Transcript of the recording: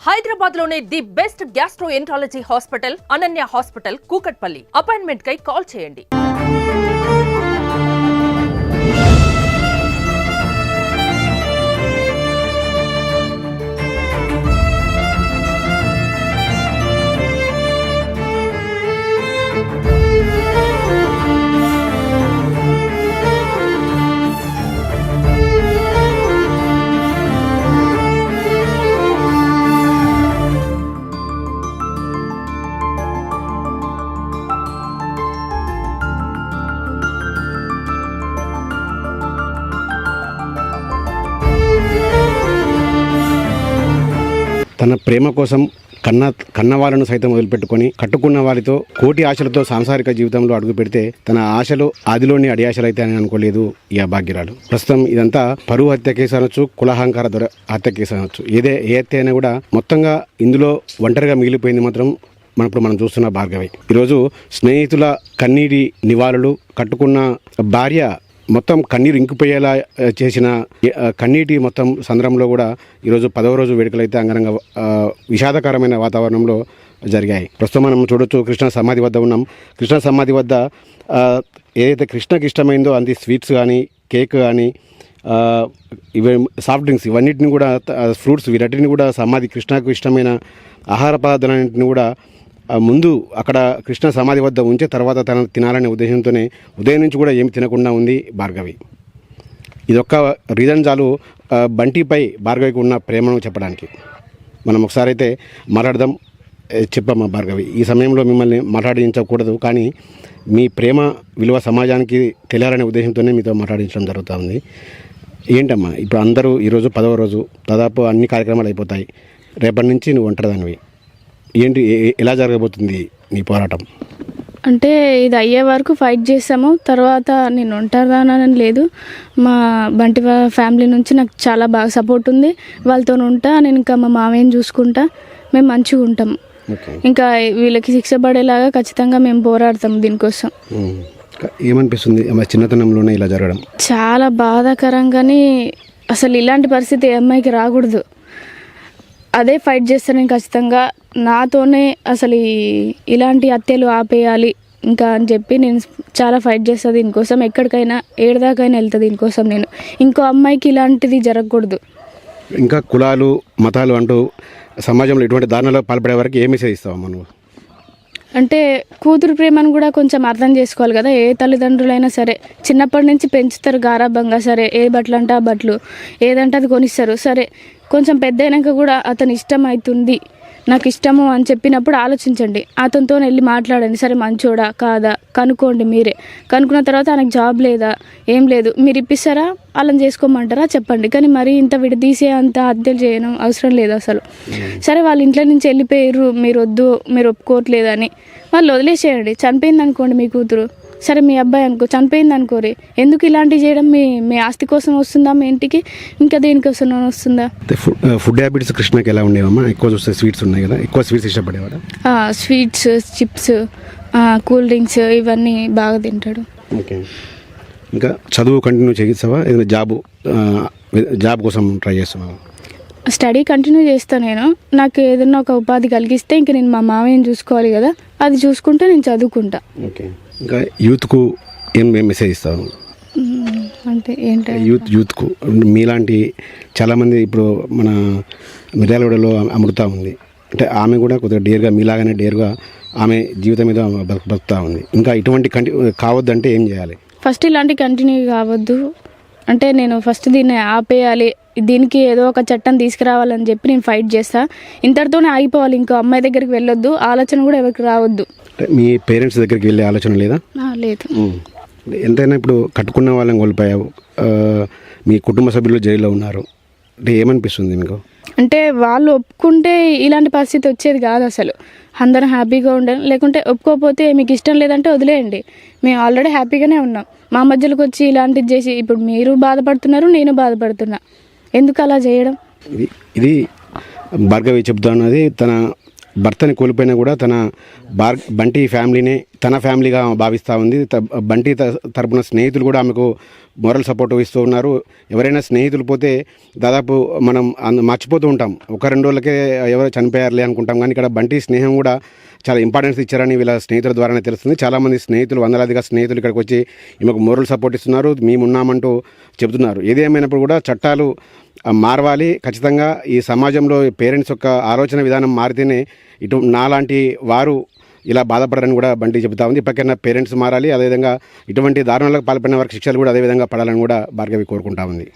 హైదరాబాద్ లోనే the best gastroenterology hospital Ananya hospital Kukatpally. Appointment కై call చేయండి. తన ప్రేమ కోసం కన్నవాళ్ళను సైతం వదిలిపెట్టుకొని కట్టుకున్న వారితో కోటి ఆశలతో సాంసారిక జీవితంలో అడుగు పెడితే తన ఆశలు ఆదిలోని అడియాశలు అయితే అని అనుకోలేదు ఈ అభాగ్యురాలు. ప్రస్తుతం ఇదంతా పరువు హత్య కేసు అనొచ్చు, కులహంకార హత్య కేసు అనొచ్చు. ఏ హత్య అయినా కూడా మొత్తంగా ఇందులో ఒంటరిగా మిగిలిపోయింది మాత్రం మనం చూస్తున్న భార్గవి. ఈరోజు స్నేహితుల కన్నీటి నివాళులు, కట్టుకున్న భార్య మొత్తం కన్నీరు ఇంకిపోయేలా చేసిన కన్నీటి మొత్తం సందర్భంలో కూడా ఈరోజు 10వ రోజు వేడుకలు అయితే అంగరంగ విషాదకరమైన వాతావరణంలో జరిగాయి. ప్రస్తుతం మనం చూడొచ్చు, కృష్ణ సమాధి వద్ద ఉన్నాం. కృష్ణ సమాధి వద్ద ఏదైతే కృష్ణకి ఇష్టమైందో అంది స్వీట్స్ కానీ, కేక్ కానీ, ఇవి సాఫ్ట్ డ్రింక్స్, ఇవన్నిటిని కూడా, ఫ్రూట్స్, వీటన్నిటిని కూడా కృష్ణకు ఇష్టమైన ఆహార పదార్థాలన్నింటిని కూడా ముందు అక్కడ కృష్ణ సమాధి వద్ద ఉంచే తర్వాత తన తినాలనే ఉద్దేశంతోనే ఉదయం నుంచి కూడా ఏమి తినకుండా ఉంది భార్గవి. ఇదొక్క రీజన్ చాలు బంటిపై భార్గవికి ఉన్న ప్రేమను చెప్పడానికి. మనం ఒకసారి అయితే మాట్లాడదాం. చెప్పమ్మా భార్గవి, ఈ సమయంలో మిమ్మల్ని మాట్లాడించకూడదు, కానీ మీ ప్రేమ విలువ సమాజానికి తెలియాలనే ఉద్దేశంతోనే మీతో మాట్లాడించడం జరుగుతూ ఉంది. ఏంటమ్మా ఇప్పుడు అందరూ ఈరోజు 10వ రోజు, దాదాపు అన్ని కార్యక్రమాలు అయిపోతాయి. రేపటి నుంచి నువ్వు ఒంటరిదానివి. ఏంటి, ఎలా జరగబోతుంది నీ పోరాటం? అంటే ఇది అయ్యే వరకు ఫైట్ చేస్తాము. తర్వాత నేను ఒంటరిదానని లేదు, మా బంటి ఫ్యామిలీ నుంచి నాకు చాలా బాగా సపోర్ట్ ఉంది. వాళ్ళతో ఉంటా నేను, ఇంకా మా మామయ్యని చూసుకుంటా, మేము మంచిగా ఉంటాం. ఇంకా వీళ్ళకి శిక్ష పడేలాగా ఖచ్చితంగా మేము పోరాడతాం దీనికోసం. ఏమనిపిస్తుంది చిన్నతనంలోనే ఇలా జరగడం? చాలా బాధాకరంగానే, అసలు ఇలాంటి పరిస్థితి ఏ అమ్మాయికి రాకూడదు. అదే ఫైట్ చేస్తాను నేను ఖచ్చితంగా. నాతోనే అసలు ఇలాంటి హత్యలు ఆపేయాలి ఇంకా అని చెప్పి నేను చాలా ఫైట్ చేస్తాను దీనికోసం. ఎక్కడికైనా ఏడదాకైనా వెళ్తుంది దీనికోసం నేను. ఇంకో అమ్మాయికి ఇలాంటిది జరగకూడదు. ఇంకా కులాలు, మతాలు అంటూ సమాజంలో ఇటువంటి దారుణాలు పాల్పడే వరకు ఏ మెసేజ్ ఇస్తావమ్మా నువ్వు? అంటే కూతురు ప్రేమను కూడా కొంచెం అర్థం చేసుకోవాలి కదా. ఏ తల్లిదండ్రులైనా సరే చిన్నప్పటి నుంచి పెంచుతారు గారాబంగా. సరే ఏ బట్టలు అంటే ఆ బట్టలు, ఏదంటే అది కొనిస్తారు. సరే కొంచెం పెద్ద అయినాక కూడా అతను ఇష్టం అవుతుంది, నాకు ఇష్టము అని చెప్పినప్పుడు ఆలోచించండి. అతనితో వెళ్ళి మాట్లాడండి. సరే మంచోడా కాదా కనుక్కోండి. మీరే కనుక్కున్న తర్వాత ఆయనకు జాబ్ లేదా, ఏం లేదు, మీరు ఇప్పిస్తారా, వాళ్ళని చేసుకోమంటారా చెప్పండి. కానీ మరీ ఇంత విడదీసే అంత హత్యలు చేయడం అవసరం లేదు అసలు. సరే వాళ్ళ ఇంట్లో నుంచి వెళ్ళిపోయారు, మీరు వద్దు, మీరు ఒప్పుకోవట్లేదని వాళ్ళు వదిలేసేయండి. చనిపోయింది అనుకోండి మీ కూతురు, సరే మీ అబ్బాయి అనుకో చనిపోయింది అనుకోరి, ఎందుకు ఇలాంటివి చేయడం? మీ ఆస్తి కోసం వస్తుందా మీ ఇంటికి, ఇంకా దేనికోసం వస్తుందా? ఫుడ్ హ్యాబిట్స్ కృష్ణకి ఎలా ఉండేవమ్మా? ఎక్కువ చూస్తే స్వీట్స్ ఉన్నాయి కదా, ఎక్కువ స్వీట్స్ ఇష్టపడేవాడు? స్వీట్స్, చిప్స్, కూల్ డ్రింక్స్ ఇవన్నీ బాగా తింటాడు. ఓకే. ఇంకా చదువు కంటిన్యూ చేస్తావా? ఏదైనా జాబ్ కోసం ట్రై చేస్తున్నావా? స్టడీ కంటిన్యూ చేస్తాను నేను. నాకు ఏదైనా ఒక ఉపాధి కలిగిస్తే ఇంకా నేను మా మామయ్యని చూసుకోవాలి కదా, అది చూసుకుంటే నేను చదువుకుంటా. ఓకే. ఇంకా యూత్కు ఏం మెసేజ్ ఇస్తావు? అంటే ఏంటంటే యూత్కు మీలాంటి చాలామంది ఇప్పుడు మన మిర్యాలగూడలో అమృత ఉంది, అంటే ఆమె కూడా కొద్దిగా డేర్గా మీలాగానే డేర్గా ఆమె జీవితం మీద బతుకుతూ ఉంది. ఇంకా ఇటువంటి కావద్దంటే ఏం చేయాలి? ఫస్ట్ ఇలాంటి కంటిన్యూ కావద్దు అంటే నేను ఫస్ట్ దీన్ని ఆపేయాలి, దీనికి ఏదో ఒక చట్టం తీసుకురావాలని చెప్పి నేను ఫైట్ చేస్తా. ఇంతటితోనే ఆగిపోవాలి, ఇంకో అమ్మాయి దగ్గరికి వెళ్ళొద్దు, ఆలోచన కూడా ఎవరికి రావద్దు. మీ పేరెంట్స్ దగ్గరికి వెళ్ళే ఆలోచన లేదా? లేదు. ఎంతైనా ఇప్పుడు కట్టుకున్న వాళ్ళని కోల్పోయావు, మీ కుటుంబ సభ్యులు జైల్లో ఉన్నారు, అంటే ఏమనిపిస్తుంది మీకు? అంటే వాళ్ళు ఒప్పుకుంటే ఇలాంటి పరిస్థితి వచ్చేది కాదు అసలు. అందరం హ్యాపీగా ఉండాలి. లేకుంటే ఒప్పుకోకపోతే మీకు ఇష్టం లేదంటే వదిలేయండి. మేము ఆల్రెడీ హ్యాపీగానే ఉన్నాం. మా మధ్యలోకి వచ్చి ఇలాంటిది చేసి ఇప్పుడు మీరు బాధపడుతున్నారు, నేను బాధపడుతున్నా. ఎందుకు అలా చేయడం? ఇది భార్గవి చెప్తున్నది తన భర్తని కోల్పోయినా కూడా తన బంటి ఫ్యామిలీనే తన ఫ్యామిలీగా భావిస్తూ ఉంది. బంటి తరపున స్నేహితులు కూడా ఆమెకు మోరల్ సపోర్ట్ ఇస్తూ ఉన్నారు. ఎవరైనా స్నేహితులు పోతే దాదాపు మనం మర్చిపోతూ ఉంటాం, 1-2 రోజులకే ఎవరో చనిపోయారులే అనుకుంటాం. కానీ ఇక్కడ బంటి స్నేహం కూడా చాలా ఇంపార్టెన్స్ ఇచ్చారని వీళ్ళ స్నేహితుల ద్వారానే తెలుస్తుంది. చాలామంది స్నేహితులు, వందలాదిగా స్నేహితులు ఇక్కడికి వచ్చి ఈమెకు మోరల్ సపోర్ట్ ఇస్తున్నారు, మేమున్నామంటూ చెబుతున్నారు. ఏది ఏమైనప్పుడు కూడా చట్టాలు మారవాలి. ఖచ్చితంగా ఈ సమాజంలో పేరెంట్స్ యొక్క ఆలోచన విధానం మారితేనే ఇటు నాలాంటి వారు ఇలా బాధపడరని కూడా బంటి చెబుతా ఉంది. ఇప్పటికైనా పేరెంట్స్ మారాలి. అదేవిధంగా ఇటువంటి దారుణాలకు పాల్పడిన వారికి శిక్షలు కూడా అదేవిధంగా పడాలని కూడా భార్గవి కోరుకుంటా ఉంది.